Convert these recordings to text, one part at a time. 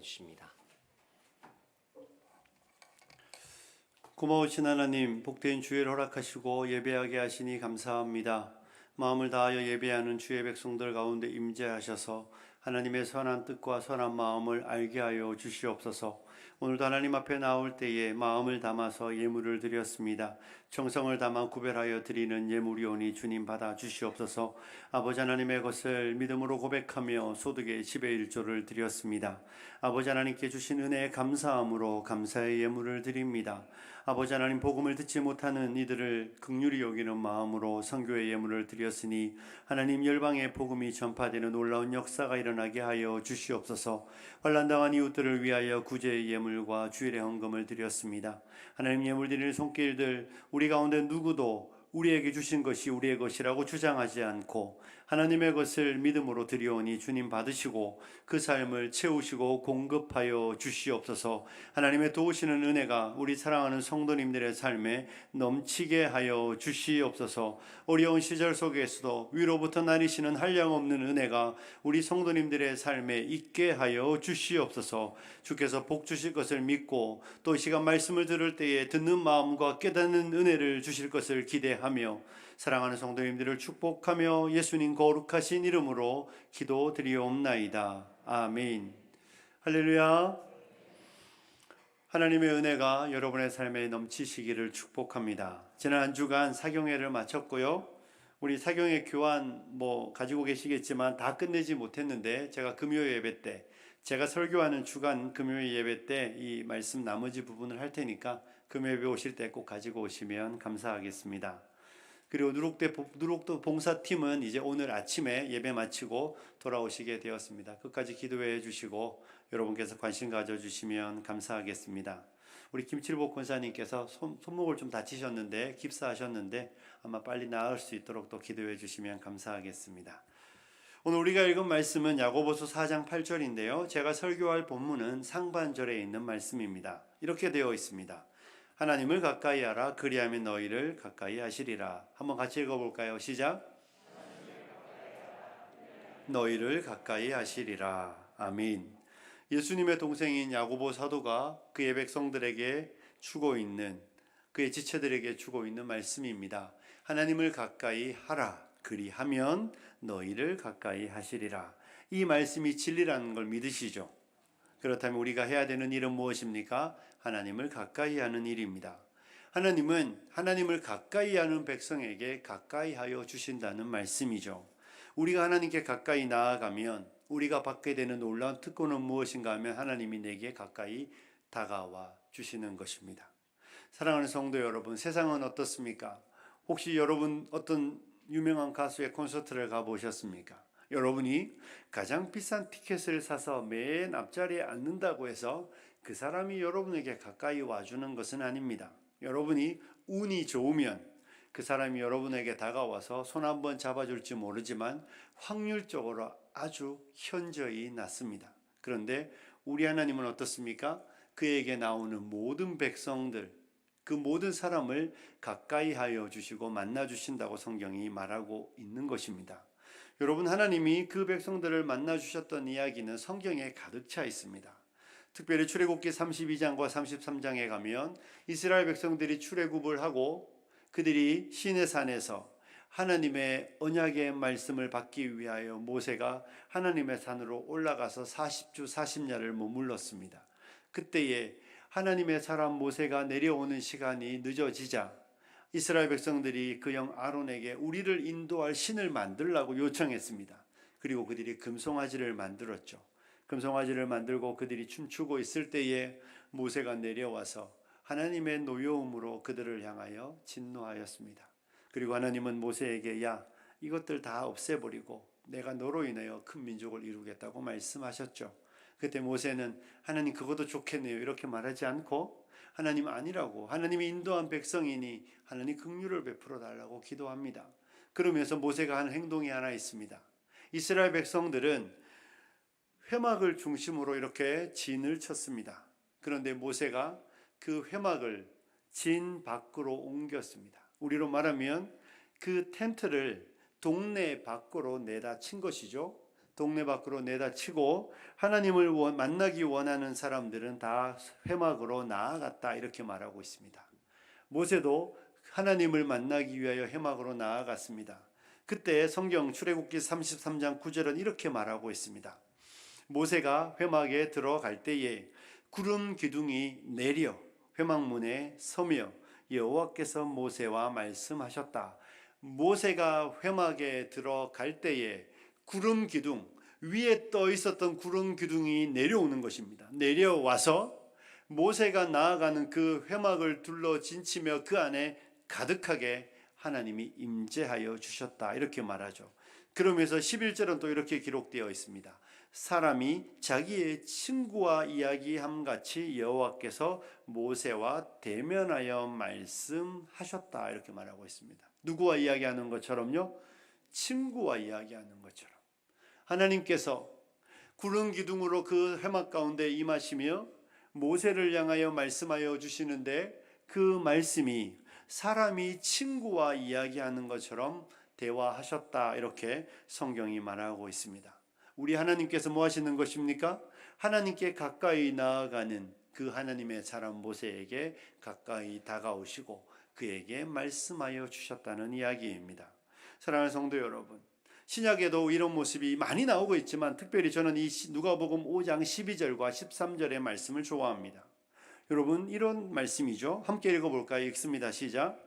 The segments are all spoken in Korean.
주십니다. 고마우신 하나님, 복된 주일을 허락하시고 예배하게 하시니 감사합니다. 마음을 다하여 예배하는 주의 백성들 가운데 임재하셔서 하나님의 선한 뜻과 선한 마음을 알게 하여 주시옵소서. 오늘도 하나님 앞에 나올 때에 마음을 담아서 예물을 드렸습니다. 정성을 담아 구별하여 드리는 예물이오니 주님 받아 주시옵소서. 아버지 하나님의 것을 믿음으로 고백하며 소득의 10의 1조를 드렸습니다. 아버지 하나님께 주신 은혜에 감사함으로 감사의 예물을 드립니다. 아버지 하나님, 복음을 듣지 못하는 이들을 긍휼히 여기는 마음으로 선교의 예물을 드렸으니 하나님, 열방의 복음이 전파되는 놀라운 역사가 일어나게 하여 주시옵소서. 환난당한 이웃들을 위하여 구제의 예물과 주일의 헌금을 드렸습니다. 하나님, 예물 드리는 손길들 우리 가운데 누구도 우리에게 주신 것이 우리의 것이라고 주장하지 않고 하나님의 것을 믿음으로 드리오니 주님 받으시고 그 삶을 채우시고 공급하여 주시옵소서. 하나님의 도우시는 은혜가 우리 사랑하는 성도님들의 삶에 넘치게 하여 주시옵소서. 어려운 시절 속에서도 위로부터 나리시는 한량없는 은혜가 우리 성도님들의 삶에 있게 하여 주시옵소서. 주께서 복 주실 것을 믿고 또 이 시간 말씀을 들을 때에 듣는 마음과 깨닫는 은혜를 주실 것을 기대하며 사랑하는 성도님들을 축복하며 예수님 거룩하신 이름으로 기도드리옵나이다. 아멘. 할렐루야. 하나님의 은혜가 여러분의 삶에 넘치시기를 축복합니다. 지난 한 주간 사경회를 마쳤고요. 우리 사경회 교환 가지고 계시겠지만 다 끝내지 못했는데 제가 금요 예배 때, 제가 설교하는 주간 금요 예배 때 이 말씀 나머지 부분을 할 테니까 금요 예배 오실 때 꼭 가지고 오시면 감사하겠습니다. 그리고 누룩도 봉사팀은 이제 오늘 아침에 예배 마치고 돌아오시게 되었습니다. 끝까지 기도해 주시고 여러분께서 관심 가져주시면 감사하겠습니다. 우리 김칠복 권사님께서 손목을 좀 다치셨는데 깁스하셨는데 아마 빨리 나을 수 있도록 또 기도해 주시면 감사하겠습니다. 오늘 우리가 읽은 말씀은 야고보서 4장 8절인데요. 제가 설교할 본문은 상반절에 있는 말씀입니다. 이렇게 되어 있습니다. 하나님을 가까이 하라, 그리하면 너희를 가까이 하시리라. 한번 같이 읽어볼까요? 시작. 너희를 가까이 하시리라. 아멘. 예수님의 동생인 야고보 사도가 그의 백성들에게 주고 있는, 그의 지체들에게 주고 있는 말씀입니다. 하나님을 가까이 하라, 그리하면 너희를 가까이 하시리라. 이 말씀이 진리라는 걸 믿으시죠? 그렇다면 우리가 해야 되는 일은 무엇입니까? 하나님을 가까이 하는 일입니다. 하나님은 하나님을 가까이 하는 백성에게 가까이 하여 주신다는 말씀이죠. 우리가 하나님께 가까이 나아가면 우리가 받게 되는 놀라운 특권은 무엇인가 하면 하나님이 내게 가까이 다가와 주시는 것입니다. 사랑하는 성도 여러분, 세상은 어떻습니까? 혹시 여러분 어떤 유명한 가수의 콘서트를 가보셨습니까? 여러분이 가장 비싼 티켓을 사서 맨 앞자리에 앉는다고 해서 그 사람이 여러분에게 가까이 와주는 것은 아닙니다. 여러분이 운이 좋으면 그 사람이 여러분에게 다가와서 손 한번 잡아줄지 모르지만 확률적으로 아주 현저히 낮습니다. 그런데 우리 하나님은 어떻습니까? 그에게 나오는 모든 백성들, 그 모든 사람을 가까이 하여 주시고 만나 주신다고 성경이 말하고 있는 것입니다. 여러분, 하나님이 그 백성들을 만나 주셨던 이야기는 성경에 가득 차 있습니다. 특별히 출애굽기 32장과 33장에 가면 이스라엘 백성들이 출애굽을 하고 그들이 시내산에서 하나님의 언약의 말씀을 받기 위하여 모세가 하나님의 산으로 올라가서 40주 40야를 머물렀습니다. 그때에 하나님의 사람 모세가 내려오는 시간이 늦어지자 이스라엘 백성들이 그 형 아론에게 우리를 인도할 신을 만들라고 요청했습니다. 그리고 그들이 금송아지를 만들었죠. 금송아지를 만들고 그들이 춤추고 있을 때에 모세가 내려와서 하나님의 노여움으로 그들을 향하여 진노하였습니다. 그리고 하나님은 모세에게 야, 이것들 다 없애버리고 내가 너로 인하여 큰 민족을 이루겠다고 말씀하셨죠. 그때 모세는 하나님 그것도 좋겠네요 이렇게 말하지 않고 하나님 아니라고, 하나님이 인도한 백성이니 하나님 긍휼을 베풀어 달라고 기도합니다. 그러면서 모세가 한 행동이 하나 있습니다. 이스라엘 백성들은 회막을 중심으로 이렇게 진을 쳤습니다. 그런데 모세가 그 회막을 진 밖으로 옮겼습니다. 우리로 말하면 그 텐트를 동네 밖으로 내다 친 것이죠. 동네 밖으로 내다치고 하나님을 만나기 원하는 사람들은 다 회막으로 나아갔다 이렇게 말하고 있습니다. 모세도 하나님을 만나기 위하여 회막으로 나아갔습니다. 그때 성경 출애굽기 33장 9절은 이렇게 말하고 있습니다. 모세가 회막에 들어갈 때에 구름 기둥이 내려 회막문에 서며 여호와께서 모세와 말씀하셨다. 모세가 회막에 들어갈 때에 구름 기둥, 위에 떠 있었던 구름 기둥이 내려오는 것입니다. 내려와서 모세가 나아가는 그 회막을 둘러 진치며 그 안에 가득하게 하나님이 임재하여 주셨다 이렇게 말하죠. 그러면서 11절은 또 이렇게 기록되어 있습니다. 사람이 자기의 친구와 이야기함 같이 여호와께서 모세와 대면하여 말씀하셨다 이렇게 말하고 있습니다. 누구와 이야기하는 것처럼요? 친구와 이야기하는 것처럼 하나님께서 구름 기둥으로 그 회막 가운데 임하시며 모세를 향하여 말씀하여 주시는데 그 말씀이 사람이 친구와 이야기하는 것처럼 대화하셨다 이렇게 성경이 말하고 있습니다. 우리 하나님께서 뭐 하시는 것입니까? 하나님께 가까이 나아가는 그 하나님의 사람 모세에게 가까이 다가오시고 그에게 말씀하여 주셨다는 이야기입니다. 사랑하는 성도 여러분, 신약에도 이런 모습이 많이 나오고 있지만 특별히 저는 이 누가복음 5장 12절과 13절의 말씀을 좋아합니다. 여러분, 이런 말씀이죠. 함께 읽어볼까요? 읽습니다. 시작.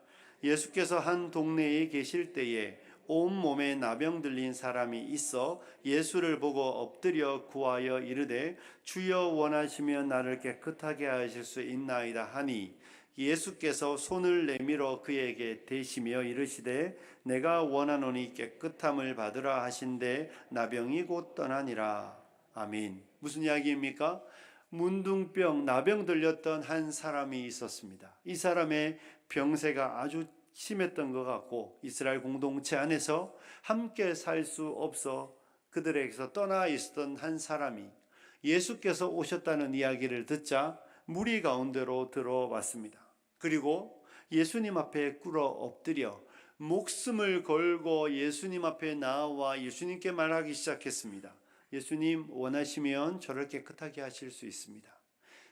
예수께서 한 동네에 계실 때에 온몸에 나병 들린 사람이 있어 예수를 보고 엎드려 구하여 이르되 주여 원하시면 나를 깨끗하게 하실 수 있나이다 하니 예수께서 손을 내밀어 그에게 대시며 이르시되 내가 원하노니 깨끗함을 받으라 하신대 나병이 곧 떠나니라. 아멘. 무슨 이야기입니까? 문둥병, 나병 들렸던 한 사람이 있었습니다. 이 사람의 병세가 아주 심했던 것 같고 이스라엘 공동체 안에서 함께 살 수 없어 그들에게서 떠나 있었던 한 사람이 예수께서 오셨다는 이야기를 듣자 무리 가운데로 들어왔습니다. 그리고 예수님 앞에 꿇어 엎드려 목숨을 걸고 예수님 앞에 나와 예수님께 말하기 시작했습니다. 예수님 원하시면 저를 깨끗하게 하실 수 있습니다.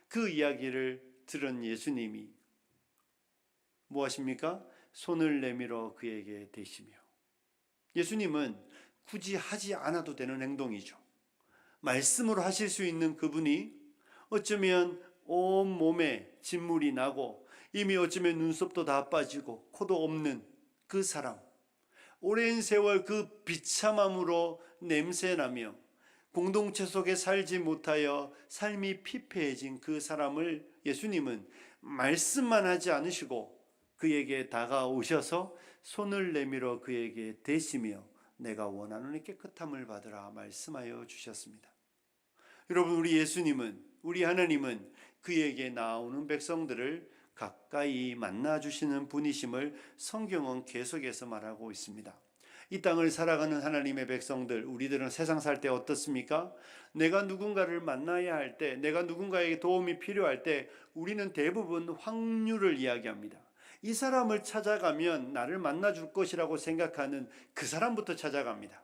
그 이야기를 들은 예수님이 무엇입니까? 손을 내밀어 그에게 대시며. 예수님은 굳이 하지 않아도 되는 행동이죠. 말씀으로 하실 수 있는 그분이 어쩌면 온 몸에 진물이 나고 이미 어쩌면 눈썹도 다 빠지고 코도 없는 그 사람, 오랜 세월 그 비참함으로 냄새나며 공동체 속에 살지 못하여 삶이 피폐해진 그 사람을 예수님은 말씀만 하지 않으시고 그에게 다가오셔서 손을 내밀어 그에게 대시며 내가 원하는 깨끗함을 받으라 말씀하여 주셨습니다. 여러분, 우리 예수님은, 우리 하나님은 그에게 나오는 백성들을 가까이 만나주시는 분이심을 성경은 계속해서 말하고 있습니다. 이 땅을 살아가는 하나님의 백성들, 우리들은 세상 살 때 어떻습니까? 내가 누군가를 만나야 할 때, 내가 누군가에게 도움이 필요할 때 우리는 대부분 확률을 이야기합니다. 이 사람을 찾아가면 나를 만나줄 것이라고 생각하는 그 사람부터 찾아갑니다.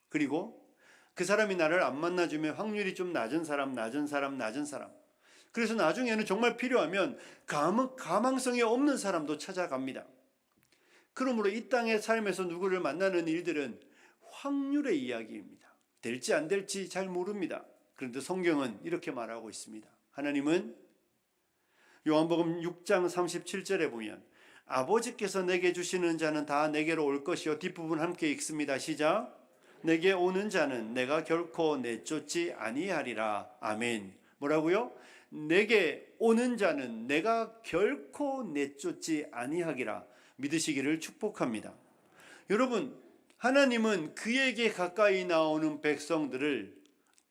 그리고 그 사람이 나를 안 만나주면 확률이 좀 낮은 사람. 그래서 나중에는 정말 필요하면 가망성이 없는 사람도 찾아갑니다. 그러므로 이 땅의 삶에서 누구를 만나는 일들은 확률의 이야기입니다. 될지 안 될지 잘 모릅니다. 그런데 성경은 이렇게 말하고 있습니다. 하나님은 요한복음 6장 37절에 보면 아버지께서 내게 주시는 자는 다 내게로 올 것이요. 뒷부분 함께 읽습니다. 시작. 내게 오는 자는 내가 결코 내쫓지 아니하리라. 아멘. 뭐라고요? 내게 오는 자는 내가 결코 내쫓지 아니하리라. 믿으시기를 축복합니다. 여러분, 하나님은 그에게 가까이 나오는 백성들을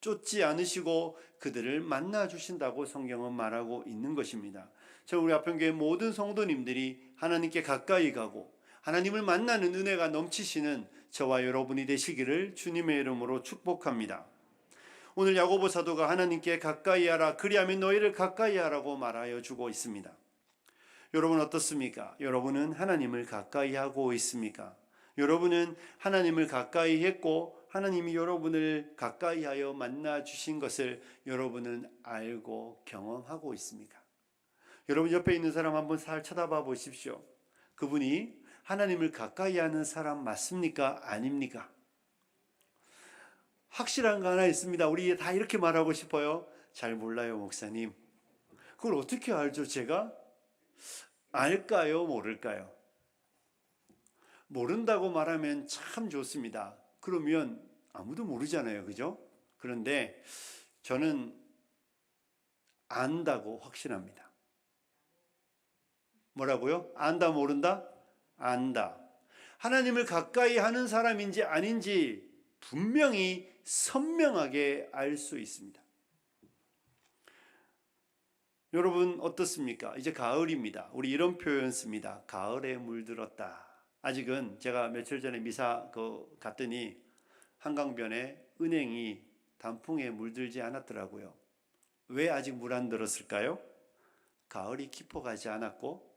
쫓지 않으시고 그들을 만나 주신다고 성경은 말하고 있는 것입니다. 저 우리 아편교회 모든 성도님들이 하나님께 가까이 가고 하나님을 만나는 은혜가 넘치시는 저와 여러분이 되시기를 주님의 이름으로 축복합니다. 오늘 야고보 사도가 하나님께 가까이 하라, 그리하면 너희를 가까이 하라고 말하여 주고 있습니다. 여러분 어떻습니까? 여러분은 하나님을 가까이 하고 있습니까? 여러분은 하나님을 가까이 했고 하나님이 여러분을 가까이 하여 만나 주신 것을 여러분은 알고 경험하고 있습니까? 여러분 옆에 있는 사람 한번 잘 쳐다봐 보십시오. 그분이 하나님을 가까이 하는 사람 맞습니까? 아닙니까? 확실한 거 하나 있습니다. 우리 다 이렇게 말하고 싶어요. 잘 몰라요, 목사님. 그걸 어떻게 알죠, 제가? 알까요, 모를까요? 모른다고 말하면 참 좋습니다. 그러면 아무도 모르잖아요, 그죠? 그런데 저는 안다고 확신합니다. 뭐라고요? 안다, 모른다? 안다. 하나님을 가까이 하는 사람인지 아닌지 분명히 선명하게 알 수 있습니다. 여러분 어떻습니까? 이제 가을입니다. 우리 이런 표현 씁니다. 가을에 물들었다. 아직은 제가 며칠 전에 미사 갔더니 한강변에 은행이 단풍에 물들지 않았더라고요. 왜 아직 물 안 들었을까요? 가을이 깊어가지 않았고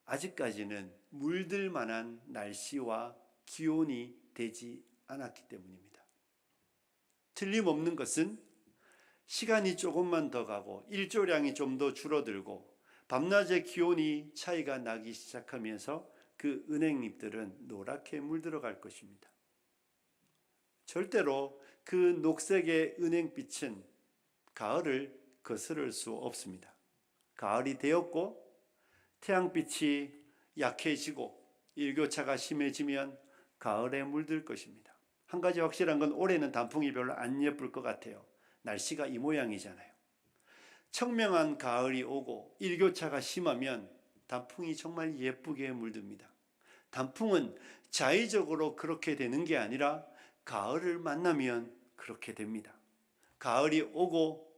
아직까지는 물들 만한 날씨와 기온이 되지 않았기 때문입니다. 틀림없는 것은 시간이 조금만 더 가고 일조량이 좀 더 줄어들고 밤낮의 기온이 차이가 나기 시작하면서 그 은행잎들은 노랗게 물들어갈 것입니다. 절대로 그 녹색의 은행빛은 가을을 거스를 수 없습니다. 가을이 되었고 태양빛이 약해지고 일교차가 심해지면 가을에 물들 것입니다. 한 가지 확실한 건 올해는 단풍이 별로 안 예쁠 것 같아요. 날씨가 이 모양이잖아요. 청명한 가을이 오고 일교차가 심하면 단풍이 정말 예쁘게 물듭니다. 단풍은 자의적으로 그렇게 되는 게 아니라 가을을 만나면 그렇게 됩니다. 가을이 오고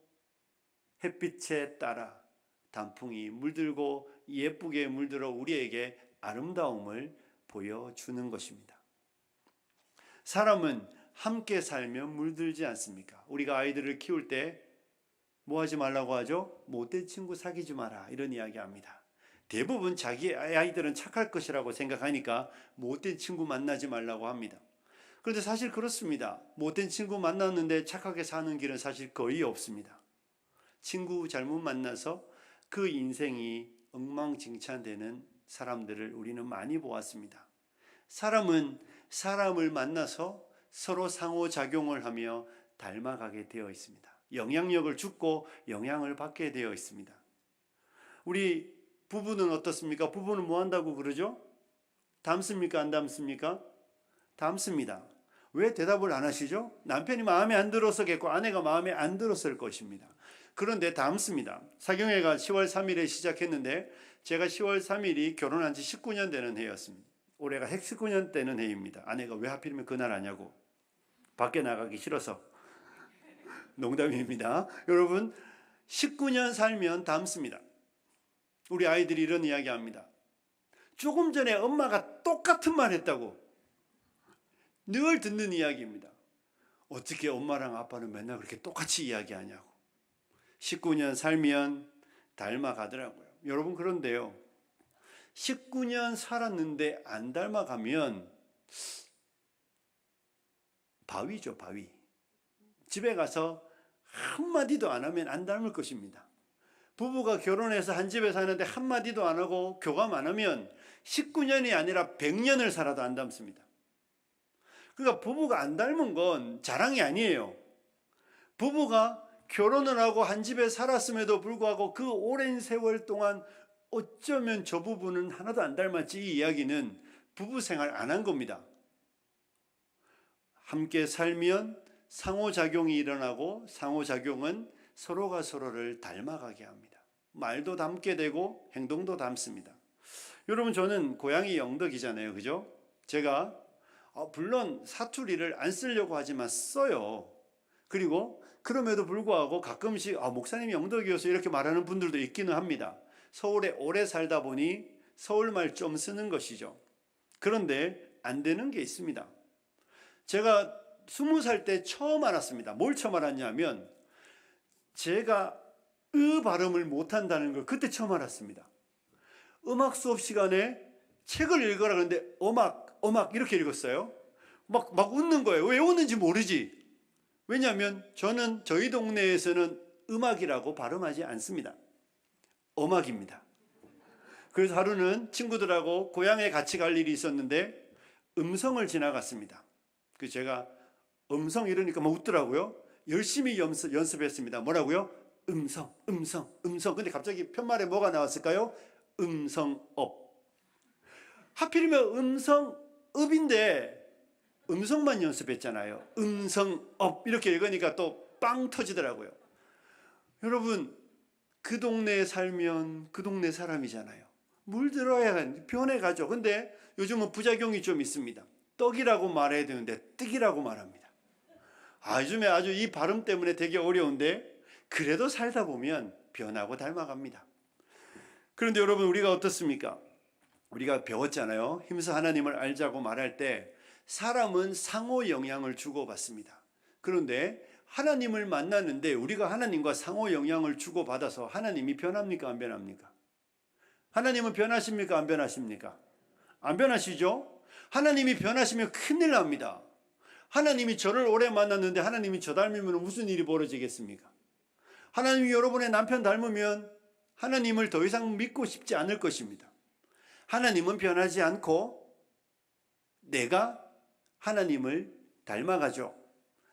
햇빛에 따라 단풍이 물들고 예쁘게 물들어 우리에게 아름다움을 보여주는 것입니다. 사람은 함께 살면 물들지 않습니까? 우리가 아이들을 키울 때 뭐 하지 말라고 하죠? 못된 친구 사귀지 마라 이런 이야기 합니다. 대부분 자기 아이들은 착할 것이라고 생각하니까 못된 친구 만나지 말라고 합니다. 그런데 사실 그렇습니다. 못된 친구 만났는데 착하게 사는 길은 사실 거의 없습니다. 친구 잘못 만나서 그 인생이 엉망진창되는 사람들을 우리는 많이 보았습니다. 사람은 사람을 만나서 서로 상호작용을 하며 닮아가게 되어 있습니다. 영향력을 주고 영향을 받게 되어 있습니다. 우리 부부는 어떻습니까? 부부는 뭐 한다고 그러죠? 닮습니까? 안 닮습니까? 닮습니다. 왜 대답을 안 하시죠? 남편이 마음에 안 들어서겠고 아내가 마음에 안 들었을 것입니다. 그런데 닮습니다. 사경회가 10월 3일에 시작했는데 제가 10월 3일이 결혼한 지 19년 되는 해였습니다. 올해가 19년 되는 해입니다. 아내가 왜 하필이면 그날 하냐고. 밖에 나가기 싫어서. 농담입니다. 여러분 19년 살면 닮습니다. 우리 아이들이 이런 이야기 합니다. 조금 전에 엄마가 똑같은 말 했다고. 늘 듣는 이야기입니다. 어떻게 엄마랑 아빠는 맨날 그렇게 똑같이 이야기하냐고. 19년 살면 닮아가더라고요. 여러분 그런데요. 19년 살았는데 안 닮아가면 바위죠, 바위. 집에 가서 한마디도 안 하면 안 닮을 것입니다. 부부가 결혼해서 한 집에 사는데 한마디도 안 하고 교감 안 하면 19년이 아니라 100년을 살아도 안 닮습니다. 그러니까 부부가 안 닮은 건 자랑이 아니에요. 부부가 결혼을 하고 한 집에 살았음에도 불구하고 그 오랜 세월 동안 어쩌면 저 부부는 하나도 안 닮았지 이 이야기는 부부 생활 안 한 겁니다. 함께 살면 상호작용이 일어나고 상호작용은 서로가 서로를 닮아가게 합니다. 말도 닮게 되고 행동도 닮습니다. 여러분 저는 고향이 영덕이잖아요. 그죠? 제가 물론 사투리를 안 쓰려고 하지만 써요. 그리고 그럼에도 불구하고 가끔씩 목사님이 영덕이어서 이렇게 말하는 분들도 있기는 합니다. 서울에 오래 살다 보니 서울말 좀 쓰는 것이죠. 그런데 안 되는 게 있습니다. 제가 20살 때 처음 알았습니다. 뭘 처음 알았냐면 제가 발음을 못한다는 걸 그때 처음 알았습니다. 음악 수업 시간에 책을 읽으라 그러는데 음악 이렇게 읽었어요. 막 웃는 거예요. 왜 웃는지 모르지. 왜냐하면 저는 저희 동네에서는 음악이라고 발음하지 않습니다. 엄악입니다. 그래서 하루는 친구들하고 고향에 같이 갈 일이 있었는데 음성을 지나갔습니다. 그래서 제가 음성 이러니까 막 웃더라고요. 열심히 연습했습니다. 뭐라고요? 음성. 근데 갑자기 편말에 뭐가 나왔을까요? 음성업. 하필이면 음성업인데 음성만 연습했잖아요. 음성업 이렇게 읽으니까 또 빵 터지더라고요. 여러분, 그 동네에 살면 그 동네 사람이잖아요. 물들어야 변해가죠. 근데 요즘은 부작용이 좀 있습니다. 떡이라고 말해야 되는데 뜨기라고 말합니다. 요즘에 아주 이 발음 때문에 되게 어려운데 그래도 살다 보면 변하고 닮아갑니다. 그런데 여러분, 우리가 어떻습니까? 우리가 배웠잖아요. 힘써 하나님을 알자고 말할 때 사람은 상호 영향을 주고받습니다. 그런데 하나님을 만나는데 우리가 하나님과 상호 영향을 주고받아서 하나님이 변합니까? 안 변합니까? 하나님은 변하십니까? 안 변하십니까? 안 변하시죠? 하나님이 변하시면 큰일 납니다. 하나님이 저를 오래 만났는데 하나님이 저 닮으면 무슨 일이 벌어지겠습니까? 하나님이 여러분의 남편 닮으면 하나님을 더 이상 믿고 싶지 않을 것입니다. 하나님은 변하지 않고 내가 하나님을 닮아가죠.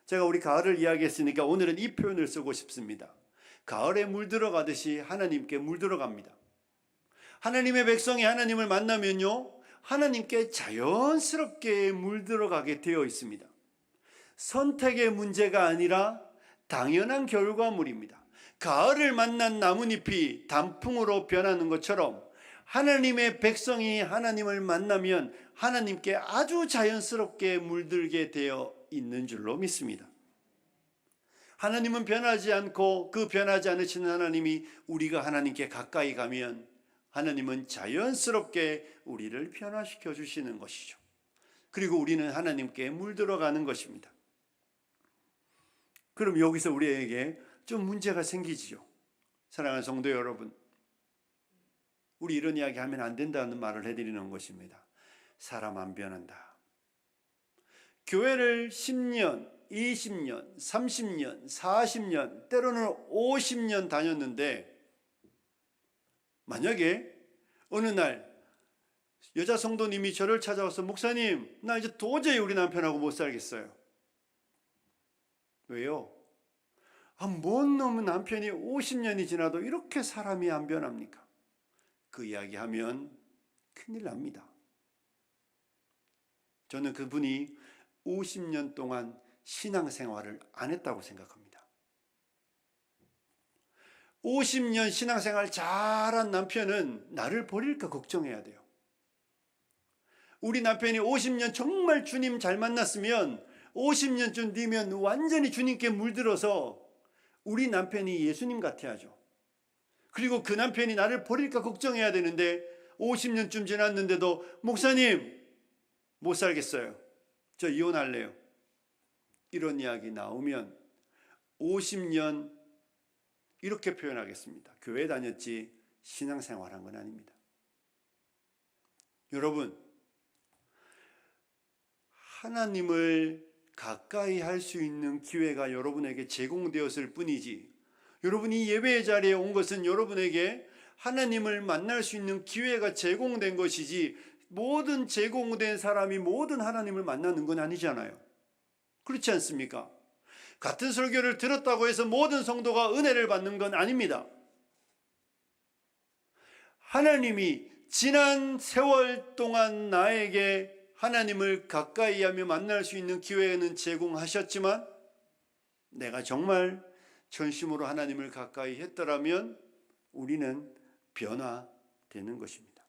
제가 우리 가을을 이야기했으니까 오늘은 이 표현을 쓰고 싶습니다. 가을에 물들어가듯이 하나님께 물들어갑니다. 하나님의 백성이 하나님을 만나면요, 하나님께 자연스럽게 물들어가게 되어 있습니다. 선택의 문제가 아니라 당연한 결과물입니다. 가을을 만난 나뭇잎이 단풍으로 변하는 것처럼 하나님의 백성이 하나님을 만나면 하나님께 아주 자연스럽게 물들게 되어 있는 줄로 믿습니다. 하나님은 변하지 않고 그 변하지 않으시는 하나님이 우리가 하나님께 가까이 가면 하나님은 자연스럽게 우리를 변화시켜 주시는 것이죠. 그리고 우리는 하나님께 물들어가는 것입니다. 그럼 여기서 우리에게 좀 문제가 생기지요. 사랑하는 성도 여러분, 우리 이런 이야기 하면 안 된다는 말을 해드리는 것입니다. 사람 안 변한다. 교회를 10년, 20년, 30년, 40년, 때로는 50년 다녔는데 만약에 어느 날 여자 성도님이 저를 찾아와서 목사님, 나 이제 도저히 우리 남편하고 못 살겠어요. 왜요? 뭔 놈의 남편이 50년이 지나도 이렇게 사람이 안 변합니까? 그 이야기하면 큰일 납니다. 저는 그분이 50년 동안 신앙생활을 안 했다고 생각합니다. 50년 신앙생활 잘한 남편은 나를 버릴까 걱정해야 돼요. 우리 남편이 50년 정말 주님 잘 만났으면 50년쯤 뒤면 완전히 주님께 물들어서 우리 남편이 예수님 같아야죠. 그리고 그 남편이 나를 버릴까 걱정해야 되는데 50년쯤 지났는데도 목사님 못 살겠어요. 저 이혼할래요. 이런 이야기 나오면 50년 이렇게 표현하겠습니다. 교회 다녔지 신앙생활한 건 아닙니다. 여러분, 하나님을 가까이 할 수 있는 기회가 여러분에게 제공되었을 뿐이지, 여러분이 예배의 자리에 온 것은 여러분에게 하나님을 만날 수 있는 기회가 제공된 것이지 모든 제공된 사람이 모든 하나님을 만나는 건 아니잖아요. 그렇지 않습니까? 같은 설교를 들었다고 해서 모든 성도가 은혜를 받는 건 아닙니다. 하나님이 지난 세월 동안 나에게 하나님을 가까이 하며 만날 수 있는 기회는 제공하셨지만 내가 정말 전심으로 하나님을 가까이 했더라면 우리는 변화되는 것입니다.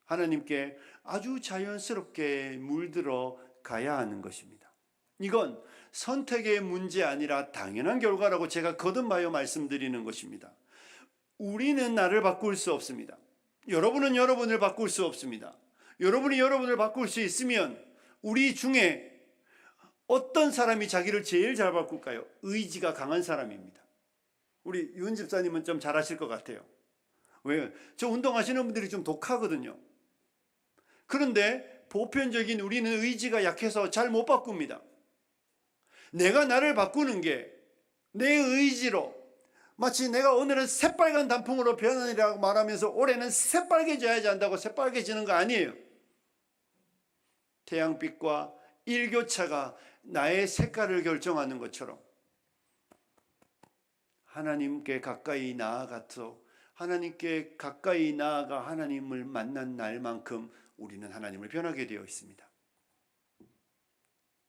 하나님께 아주 자연스럽게 물들어 가야 하는 것입니다. 이건 선택의 문제 아니라 당연한 결과라고 제가 거듭하여 말씀드리는 것입니다. 우리는 나를 바꿀 수 없습니다. 여러분은 여러분을 바꿀 수 없습니다. 여러분이 여러분을 바꿀 수 있으면 우리 중에 어떤 사람이 자기를 제일 잘 바꿀까요? 의지가 강한 사람입니다. 우리 윤 집사님은 좀 잘하실 것 같아요. 왜요? 저 운동하시는 분들이 좀 독하거든요. 그런데 보편적인 우리는 의지가 약해서 잘 못 바꿉니다. 내가 나를 바꾸는 게 내 의지로, 마치 내가 오늘은 새빨간 단풍으로 변하리라고 말하면서 올해는 새빨개져야지 한다고 새빨개지는 거 아니에요. 태양빛과 일교차가 나의 색깔을 결정하는 것처럼 하나님께 가까이 나아가서 하나님께 가까이 나아가 하나님을 만난 날만큼 우리는 하나님을 변하게 되어 있습니다.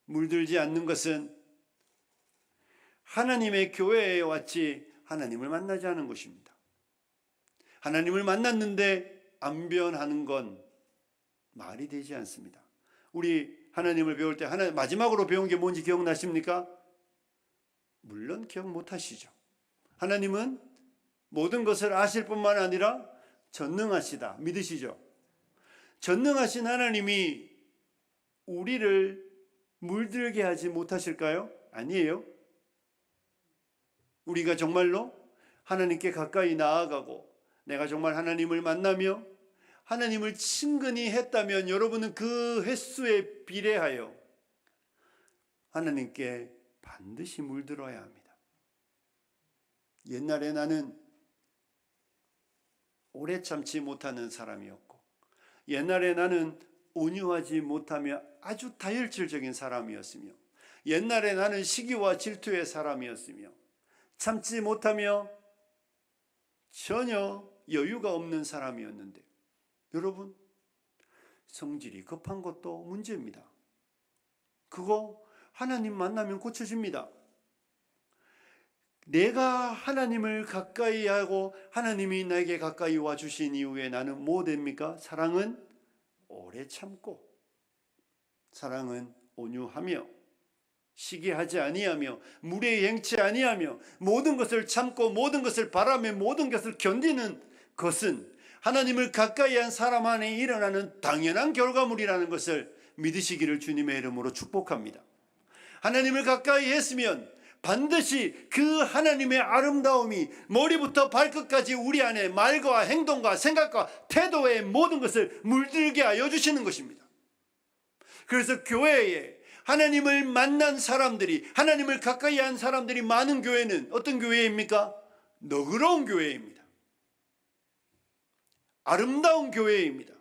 물들지 않는 것은 하나님의 교회에 왔지 하나님을 만나지 않은 것입니다. 하나님을 만났는데 안 변하는 건 말이 되지 않습니다. 우리 하나님을 배울 때 마지막으로 배운 게 뭔지 기억나십니까? 물론 기억 못하시죠. 하나님은 모든 것을 아실 뿐만 아니라 전능하시다. 믿으시죠? 전능하신 하나님이 우리를 물들게 하지 못하실까요? 아니에요. 우리가 정말로 하나님께 가까이 나아가고 내가 정말 하나님을 만나며 하나님을 친근히 했다면 여러분은 그 횟수에 비례하여 하나님께 반드시 물들어야 합니다. 옛날에 나는 오래 참지 못하는 사람이었고, 옛날에 나는 온유하지 못하며 아주 다혈질적인 사람이었으며, 옛날에 나는 시기와 질투의 사람이었으며, 참지 못하며 전혀 여유가 없는 사람이었는데, 여러분, 성질이 급한 것도 문제입니다. 그거 하나님 만나면 고쳐집니다. 내가 하나님을 가까이 하고 하나님이 나에게 가까이 와주신 이후에 나는 뭐 됩니까? 사랑은 오래 참고, 사랑은 온유하며, 시기하지 아니하며, 무례히 행치 아니하며, 모든 것을 참고 모든 것을 바라며 모든 것을 견디는 것은 하나님을 가까이 한 사람 안에 일어나는 당연한 결과물이라는 것을 믿으시기를 주님의 이름으로 축복합니다. 하나님을 가까이 했으면 반드시 그 하나님의 아름다움이 머리부터 발끝까지 우리 안에 말과 행동과 생각과 태도의 모든 것을 물들게 하여 주시는 것입니다. 그래서 교회에 하나님을 만난 사람들이, 하나님을 가까이 한 사람들이 많은 교회는 어떤 교회입니까? 너그러운 교회입니다. 아름다운 교회입니다.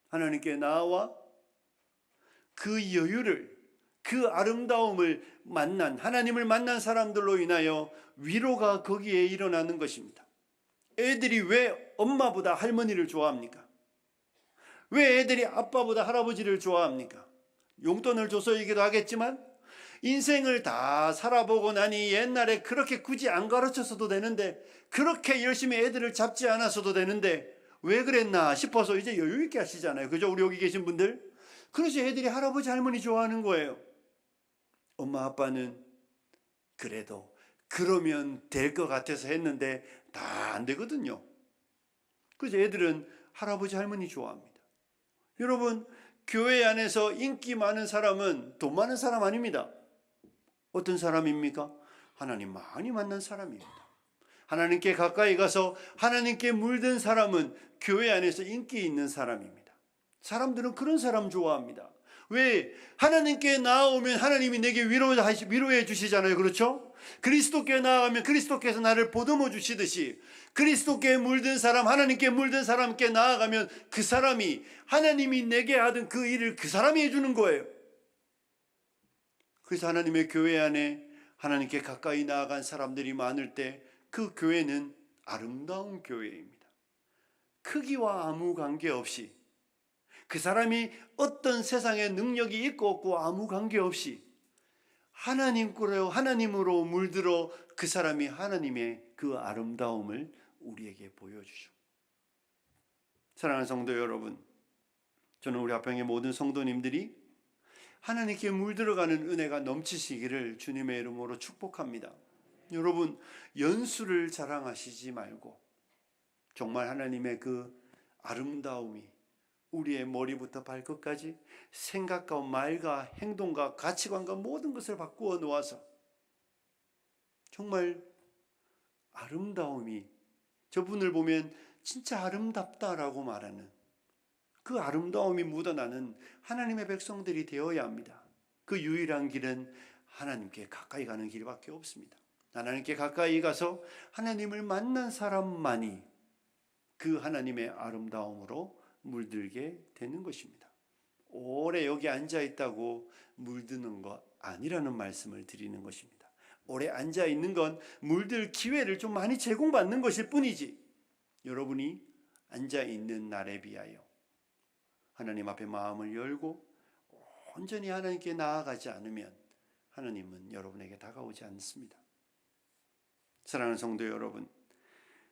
하나님께 나와 그 여유를, 그 아름다움을 만난, 하나님을 만난 사람들로 인하여 위로가 거기에 일어나는 것입니다. 애들이 왜 엄마보다 할머니를 좋아합니까? 왜 애들이 아빠보다 할아버지를 좋아합니까? 용돈을 줘서이기도 하겠지만, 인생을 다 살아보고 나니 옛날에 그렇게 굳이 안 가르쳤어도 되는데, 그렇게 열심히 애들을 잡지 않았어도 되는데 왜 그랬나 싶어서 이제 여유 있게 하시잖아요. 그죠? 우리 여기 계신 분들. 그래서 애들이 할아버지 할머니 좋아하는 거예요. 엄마 아빠는 그래도 그러면 될 것 같아서 했는데 다 안 되거든요. 그래서 애들은 할아버지 할머니 좋아합니다. 여러분, 교회 안에서 인기 많은 사람은 돈 많은 사람 아닙니다. 어떤 사람입니까? 하나님 많이 만난 사람입니다. 하나님께 가까이 가서 하나님께 물든 사람은 교회 안에서 인기 있는 사람입니다. 사람들은 그런 사람 좋아합니다. 왜? 하나님께 나아오면 하나님이 내게 위로해 주시잖아요. 그렇죠? 그리스도께 나아가면 그리스도께서 나를 보듬어 주시듯이, 그리스도께 물든 사람, 하나님께 물든 사람께 나아가면 그 사람이 하나님이 내게 하던 그 일을 그 사람이 해주는 거예요. 그래서 하나님의 교회 안에 하나님께 가까이 나아간 사람들이 많을 때 그 교회는 아름다운 교회입니다. 크기와 아무 관계없이, 그 사람이 어떤 세상에 능력이 있고 없고 아무 관계없이 하나님으로 물들어 그 사람이 하나님의 그 아름다움을 우리에게 보여주죠. 사랑하는 성도 여러분, 저는 우리 화평의 모든 성도님들이 하나님께 물들어가는 은혜가 넘치시기를 주님의 이름으로 축복합니다. 여러분, 연수를 자랑하시지 말고 정말 하나님의 그 아름다움이 우리의 머리부터 발끝까지 생각과 말과 행동과 가치관과 모든 것을 바꾸어 놓아서 정말 아름다움이, 저분을 보면 진짜 아름답다라고 말하는 그 아름다움이 묻어나는 하나님의 백성들이 되어야 합니다. 그 유일한 길은 하나님께 가까이 가는 길밖에 없습니다. 하나님께 가까이 가서 하나님을 만난 사람만이 그 하나님의 아름다움으로 물들게 되는 것입니다. 오래 여기 앉아 있다고 물드는 것 아니라는 말씀을 드리는 것입니다. 오래 앉아 있는 건 물들 기회를 좀 많이 제공받는 것일 뿐이지, 여러분이 앉아 있는 날에 비하여 하나님 앞에 마음을 열고 온전히 하나님께 나아가지 않으면 하나님은 여러분에게 다가오지 않습니다. 사랑하는 성도 여러분,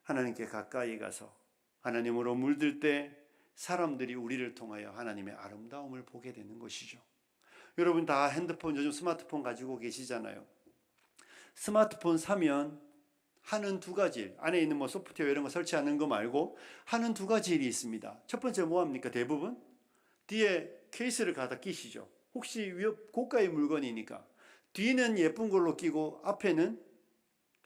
하나님께 가까이 가서 하나님으로 물들 때 사람들이 우리를 통하여 하나님의 아름다움을 보게 되는 것이죠. 여러분 다 핸드폰, 요즘 스마트폰 가지고 계시잖아요. 스마트폰 사면 하는 두 가지 일, 안에 있는 소프트웨어 이런 거 설치하는 거 말고 하는 두 가지 일이 있습니다. 첫 번째 뭐 합니까? 대부분 뒤에 케이스를 갖다 끼시죠. 혹시 고가의 물건이니까 뒤는 예쁜 걸로 끼고 앞에는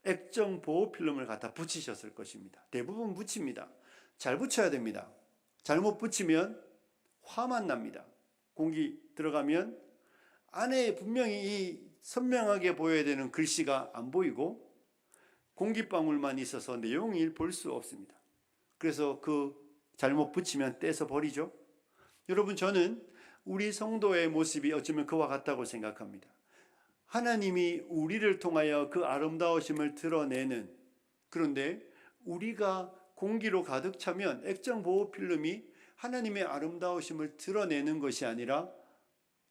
액정 보호 필름을 갖다 붙이셨을 것입니다. 대부분 붙입니다. 잘 붙여야 됩니다. 잘못 붙이면 화만 납니다. 공기 들어가면 안에 분명히 이 선명하게 보여야 되는 글씨가 안 보이고 공기방울만 있어서 내용을 볼 수 없습니다. 그래서 그 잘못 붙이면 떼서 버리죠. 여러분, 저는 우리 성도의 모습이 어쩌면 그와 같다고 생각합니다. 하나님이 우리를 통하여 그 아름다우심을 드러내는, 그런데 우리가 공기로 가득 차면 액정 보호 필름이 하나님의 아름다우심을 드러내는 것이 아니라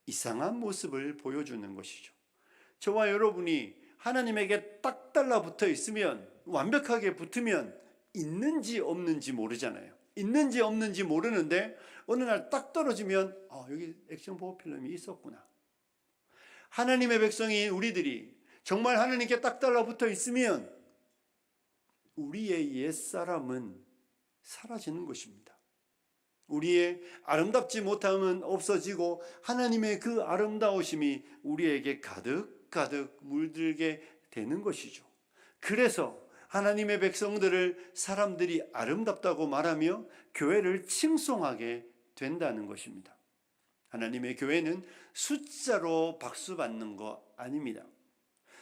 이상한 모습을 보여주는 것이죠. 저와 여러분이 하나님에게 딱 달라붙어 있으면, 완벽하게 붙으면 있는지 없는지 모르잖아요. 있는지 없는지 모르는데 어느 날 딱 떨어지면 여기 액션 보호 필름이 있었구나. 하나님의 백성인 우리들이 정말 하나님께 딱 달라붙어 있으면 우리의 옛사람은 사라지는 것입니다. 우리의 아름답지 못함은 없어지고 하나님의 그 아름다우심이 우리에게 가득 물들게 되는 것이죠. 그래서 하나님의 백성들을 사람들이 아름답다고 말하며 교회를 칭송하게 된다는 것입니다. 하나님의 교회는 숫자로 박수받는 거 아닙니다.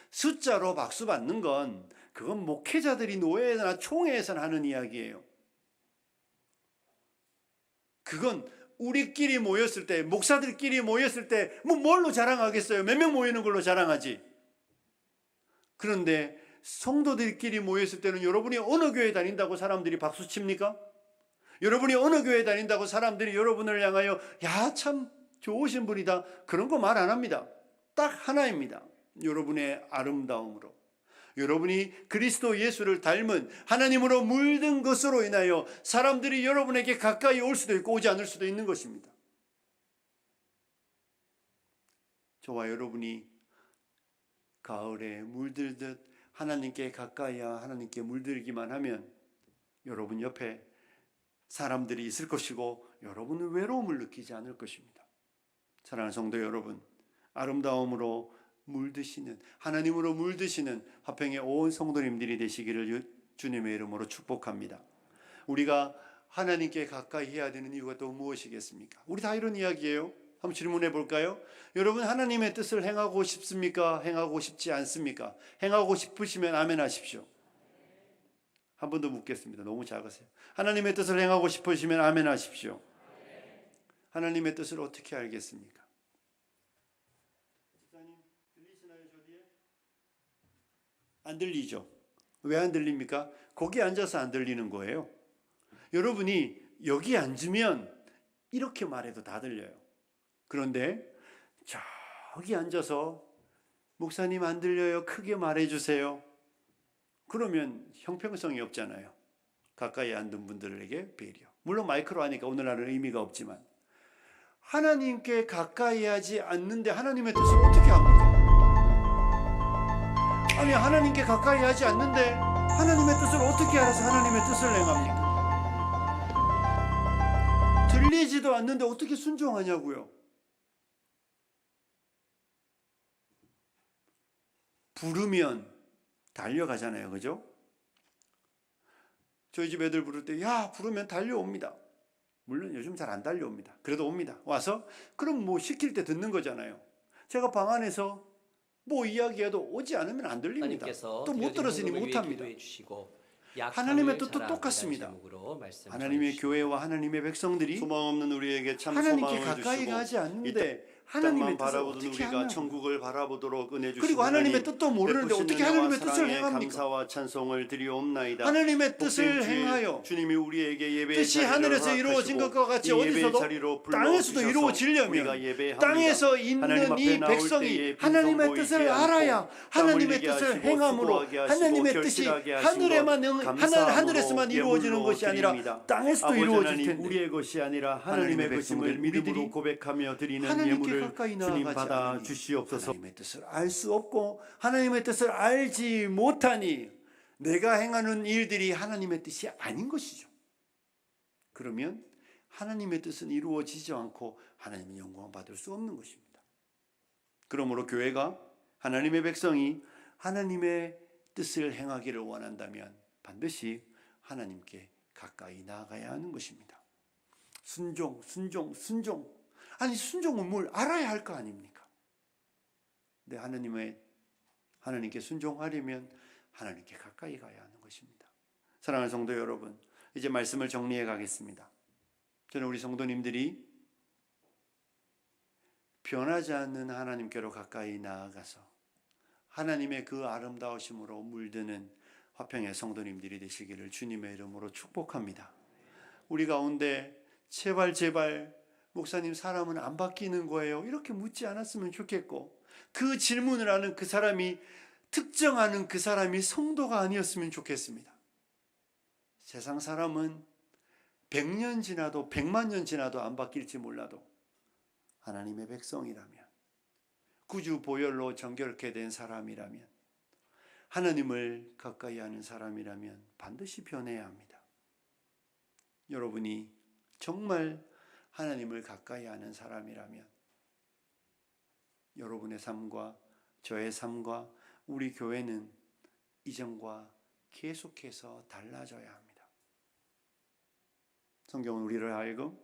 숫자로 박수받는 건 그건 목회자들이 노예나 총회에서 하는 이야기예요. 그건 우리끼리 모였을 때, 목사들끼리 모였을 때 뭘로 자랑하겠어요? 몇 명 모이는 걸로 자랑하지. 그런데 성도들끼리 모였을 때는 여러분이 어느 교회 다닌다고 사람들이 박수 칩니까? 여러분이 어느 교회 다닌다고 사람들이 여러분을 향하여 야, 참 좋으신 분이다, 그런 거 말 안 합니다. 딱 하나입니다. 여러분의 아름다움으로, 여러분이 그리스도 예수를 닮은 하나님으로 물든 것으로 인하여 사람들이 여러분에게 가까이 올 수도 있고 오지 않을 수도 있는 것입니다. 저와 여러분이 가을에 물들듯 하나님께 가까이야 하나님께 물들기만 하면 여러분 옆에 사람들이 있을 것이고 여러분은 외로움을 느끼지 않을 것입니다. 사랑하는 성도 여러분, 아름다움으로 물드시는, 하나님으로 물드시는 화평의 온 성도님들이 되시기를 주님의 이름으로 축복합니다. 우리가 하나님께 가까이 해야 되는 이유가 또 무엇이겠습니까? 우리 다 이런 이야기예요. 한번 질문해 볼까요? 여러분, 하나님의 뜻을 행하고 싶습니까? 행하고 싶지 않습니까? 행하고 싶으시면 아멘 하십시오. 한 번 더 묻겠습니다. 너무 작으세요. 하나님의 뜻을 행하고 싶으시면 아멘 하십시오. 하나님의 뜻을 어떻게 알겠습니까? 집사님, 들리시나요? 저 뒤에? 안 들리죠? 왜 안 들립니까? 거기 앉아서 안 들리는 거예요. 여러분이 여기 앉으면 이렇게 말해도 다 들려요. 그런데 저기 앉아서 목사님 안 들려요, 크게 말해주세요. 그러면 형평성이 없잖아요. 가까이 앉은 분들에게 배려. 물론 마이크로 하니까 오늘날은 의미가 없지만, 하나님께 가까이 하지 않는데 하나님의 뜻을 어떻게 합니까? 아니, 하나님께 가까이 하지 않는데 하나님의 뜻을 어떻게 알아서 하나님의 뜻을 행합니까? 들리지도 않는데 어떻게 순종하냐고요. 부르면 달려가잖아요, 그죠? 저희 집 애들 부를 때 야, 부르면 달려옵니다. 물론 요즘 잘 안 달려옵니다. 그래도 옵니다. 와서 그럼 뭐 시킬 때 듣는 거잖아요. 제가 방 안에서 뭐 이야기해도 오지 않으면 안 들립니다. 하나님께서 또 못 드려진 들었으니 헌금을 위해 못합니다. 기도해 주시고 하나님의 약함을 뜻도 자랑하는 똑같습니다. 제목으로 말씀 하나님의 전해주십니다. 교회와 하나님의 백성들이 소망 없는 우리에게 참 하나님께 소망을 가까이 주시고 가지 이 않는데 땅만 하나님의 뜻을 바라보던 어떻게 우리가 하냐고. 천국을 바라보도록 은혜 주시고 그리고 하나님의 뜻도 모르는데 어떻게 하나님의 뜻을 행합니까? 감사와 찬송을 드리옵나이다. 하나님의 뜻을 복된 주에 행하여 주님이 우리에게 예배의 뜻이 자리를 하늘에서 허락하시고 이루어진 것과 같이 이 예배의 어디서도 자리로 땅에서도 불러주셔서 이루어지려면 우리가 예배합니다. 땅에서 하나님 있는 앞에 이 나올 백성이 때에 하나님의 빈손 뜻을 보이지 않고 알아야 땀 하나님의 흘리게 뜻을 하시고 행함으로 수고하게 하시고 하나님의 뜻이 결실하게 하신 것 하늘에서만 감사함으로 이루어지는 것이 아니라 드립니다. 땅에서도 아버지 이루어질 하나님, 텐데 우리의 것이 아니라 하나님의 하나님의 백성들, 것임을 믿음으로 우리들이 고백하며 드리는 하나님께 예물을 가까이 주님 나아가지 받아 않으니 주시옵소서. 하나님의 뜻을 알 수 없고 하나님의 뜻을 알지 못하니 내가 행하는 일들이 하나님의 뜻이 아닌 것이죠. 그러면 하나님의 뜻은 이루어지지 않고 하나님의 영광을 받을 수 없는 것입니다. 그러므로 교회가 하나님의 백성이 하나님의 뜻을 행하기를 원한다면 반드시 하나님께 가까이 나아가야 하는 것입니다. 순종. 아니 순종은 뭘 알아야 할 거 아닙니까? 근데 하나님께 순종하려면 하나님께 가까이 가야 하는 것입니다. 사랑하는 성도 여러분, 이제 말씀을 정리해 가겠습니다. 저는 우리 성도님들이 변하지 않는 하나님께로 가까이 나아가서 하나님의 그 아름다우심으로 물드는 화평의 성도님들이 되시기를 주님의 이름으로 축복합니다. 우리 가운데 제발 목사님 사람은 안 바뀌는 거예요? 이렇게 묻지 않았으면 좋겠고 그 질문을 하는 그 사람이 특정하는 그 사람이 성도가 아니었으면 좋겠습니다. 세상 사람은 100년 지나도 100만 년 지나도 안 바뀔지 몰라도 하나님의 백성이라면 구주 보혈로 정결케 된 사람이라면 하나님을 가까이 하는 사람이라면 반드시 변해야 합니다. 여러분이 정말 하나님을 가까이 하는 사람이라면 여러분의 삶과 저의 삶과 우리 교회는 이전과 계속해서 달라져야 합니다. 성경은 우리를 하여금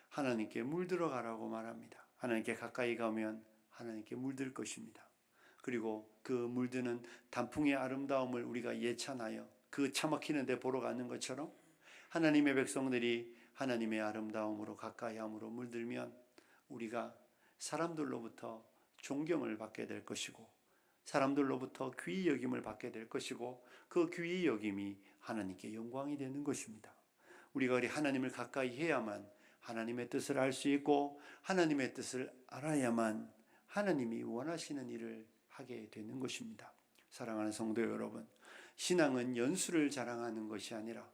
하나님께 물들어가라고 말합니다. 하나님께 가까이 가면 하나님께 물들 것입니다. 그리고 그 물드는 단풍의 아름다움을 우리가 예찬하여 그 차막히는 데 보러 가는 것처럼 하나님의 백성들이 하나님의 아름다움으로 가까이함으로 물들면 우리가 사람들로부터 존경을 받게 될 것이고 사람들로부터 귀히 여김을 받게 될 것이고 그 귀히 여김이 하나님께 영광이 되는 것입니다. 우리가 하나님을 가까이 해야만 하나님의 뜻을 알 수 있고 하나님의 뜻을 알아야만 하나님이 원하시는 일을 하게 되는 것입니다. 사랑하는 성도 여러분, 신앙은 연수를 자랑하는 것이 아니라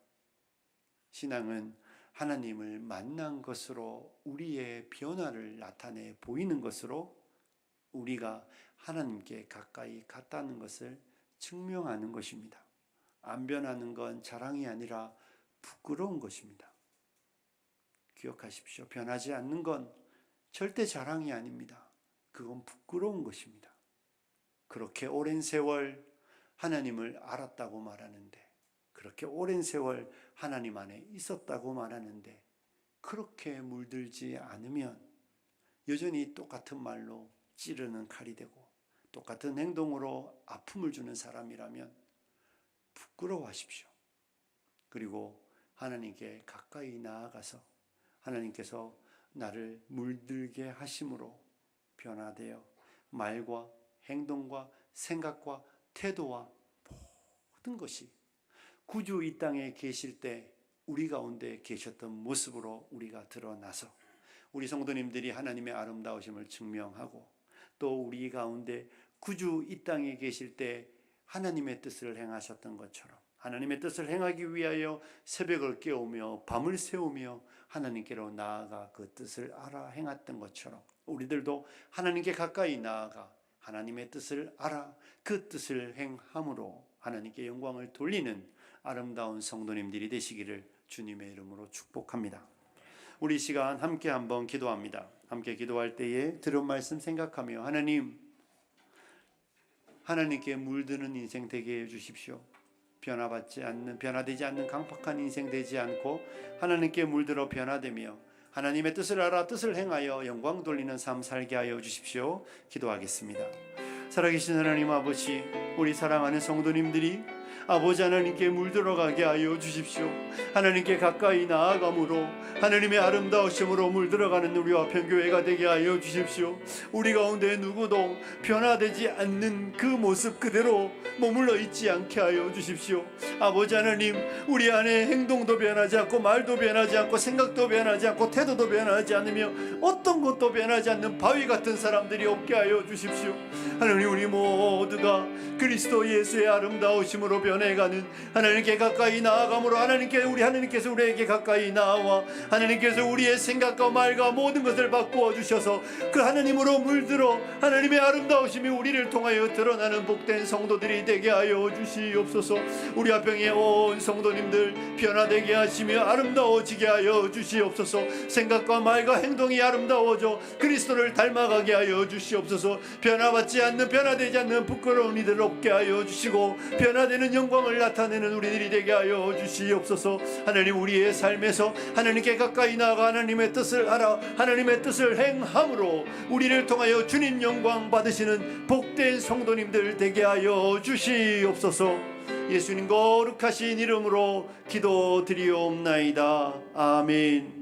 신앙은 하나님을 만난 것으로 우리의 변화를 나타내 보이는 것으로 우리가 하나님께 가까이 갔다는 것을 증명하는 것입니다. 안 변하는 건 자랑이 아니라 부끄러운 것입니다. 기억하십시오. 변하지 않는 건 절대 자랑이 아닙니다. 그건 부끄러운 것입니다. 그렇게 오랜 세월 하나님을 알았다고 말하는데 그렇게 오랜 세월 하나님 안에 있었다고 말하는데 그렇게 물들지 않으면 여전히 똑같은 말로 찌르는 칼이 되고 똑같은 행동으로 아픔을 주는 사람이라면 부끄러워하십시오. 그리고 하나님께 가까이 나아가서 하나님께서 나를 물들게 하심으로 변화되어 말과 행동과 생각과 태도와 모든 것이 구주 이 땅에 계실 때 우리 가운데 계셨던 모습으로 우리가 드러나서 우리 성도님들이 하나님의 아름다우심을 증명하고 또 우리 가운데 구주 이 땅에 계실 때 하나님의 뜻을 행하셨던 것처럼 하나님의 뜻을 행하기 위하여 새벽을 깨우며 밤을 새우며 하나님께로 나아가 그 뜻을 알아 행했던 것처럼 우리들도 하나님께 가까이 나아가 하나님의 뜻을 알아 그 뜻을 행함으로 하나님께 영광을 돌리는 아름다운 성도님들이 되시기를 주님의 이름으로 축복합니다. 우리 시간 함께 한번 기도합니다. 함께 기도할 때에 들은 말씀 생각하며 하나님께 물드는 인생 되게 해 주십시오. 변화되지 않는 강팍한 인생 되지 않고 하나님께 물들어 변화되며 하나님의 뜻을 알아 뜻을 행하여 영광 돌리는 삶 살게 하여 주십시오. 기도하겠습니다. 살아계신 하나님 아버지, 우리 사랑하는 성도님들이 아버지 하나님께 물들어가게 하여 주십시오. 하나님께 가까이 나아감으로 하나님의 아름다우심으로 물들어가는 우리와 편교회가 되게 하여 주십시오. 우리 가운데 누구도 변화되지 않는 그 모습 그대로 머물러 있지 않게 하여 주십시오. 아버지 하나님, 우리 안에 행동도 변하지 않고 말도 변하지 않고 생각도 변하지 않고 태도도 변하지 않으며 어떤 것도 변하지 않는 바위 같은 사람들이 없게 하여 주십시오. 하나님, 우리 모두가 그리스도 예수의 아름다우심으로 변해가는 하나님께 가까이 나아감으로 하나님께서 우리에게 가까이 나와 하나님께서 우리의 생각과 말과 모든 것을 바꾸어 주셔서 그 하나님으로 물들어 하나님의 아름다우심이 우리를 통하여 드러나는 복된 성도들이 되게 하여 주시옵소서. 우리 화평의 온 성도님들 변화되게 하시며 아름다워지게 하여 주시옵소서. 생각과 말과 행동이 아름다워져 그리스도를 닮아가게 하여 주시옵소서. 변화되지 않는 부끄러운 이들 없게 하여 주시고 변화되는 영광을 나타내는 우리들이 되게 하여 주시옵소서. 하나님, 우리의 삶에서 하나님께 가까이 나아가 하나님의 뜻을 알아 하나님의 뜻을 행함으로 우리를 통하여 주님 영광 받으시는 복된 성도님들 되게 하여 주시옵소서. 예수님 거룩하신 이름으로 기도드리옵나이다. 아멘.